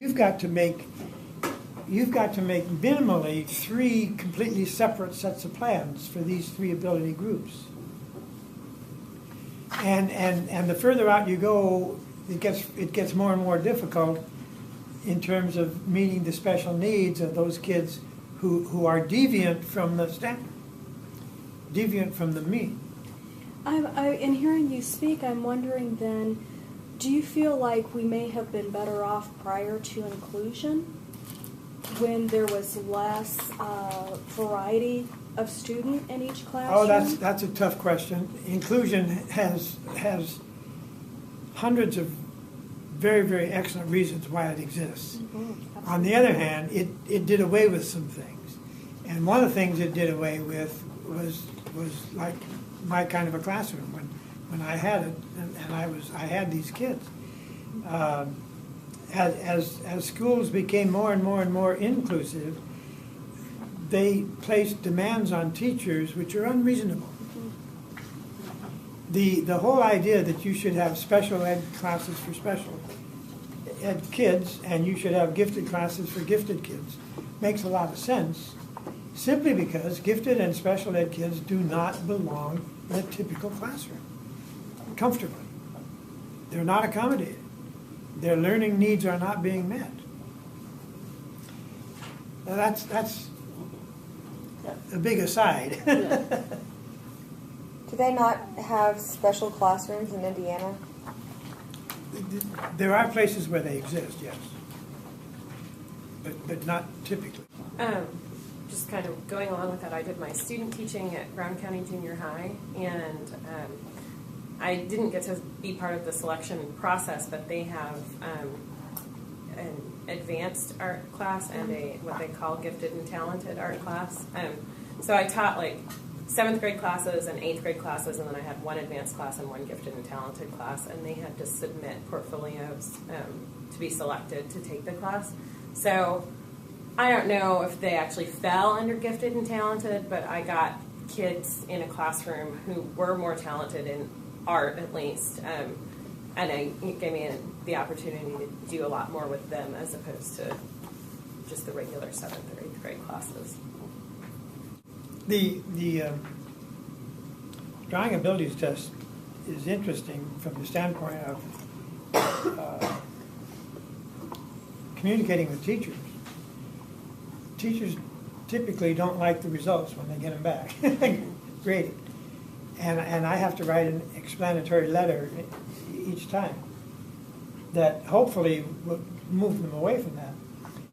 You've got to make minimally 3 completely separate sets of plans for these 3 ability groups. And the further out you go, it gets more and more difficult in terms of meeting the special needs of those kids who are deviant from the standard, deviant from the mean. In hearing you speak, I'm wondering then, do you feel like we may have been better off prior to inclusion, when there was less variety of student in each classroom? Oh, that's a tough question. Inclusion has hundreds of very, very excellent reasons why it exists. Mm-hmm. On the other hand, it did away with some things. And one of the things it did away with was like my kind of a classroom when I had it, and I had these kids. As schools became more and more inclusive, they placed demands on teachers which are unreasonable. The whole idea that you should have special ed classes for special ed kids and you should have gifted classes for gifted kids makes a lot of sense, simply because gifted and special ed kids do not belong in a typical classroom comfortably. They're not accommodated. Their learning needs are not being met. Now that's a big aside. Do they not have special classrooms in Indiana? There are places where they exist, yes, but not typically. Just kind of going along with that, I did my student teaching at Brown County Junior High, and I didn't get to be part of the selection process, but they have an advanced art class and what they call gifted and talented art class. So I taught like 7th grade classes and 8th grade classes, and then I had 1 advanced class and 1 gifted and talented class, and they had to submit portfolios to be selected to take the class. So I don't know if they actually fell under gifted and talented, but I got kids in a classroom who were more talented in art, at least, and it gave me the opportunity to do a lot more with them as opposed to just the regular 7th or 8th grade classes. The drawing abilities test is interesting from the standpoint of communicating with teachers. Teachers typically don't like the results when they get them back graded. And I have to write an explanatory letter each time that hopefully will move them away from that.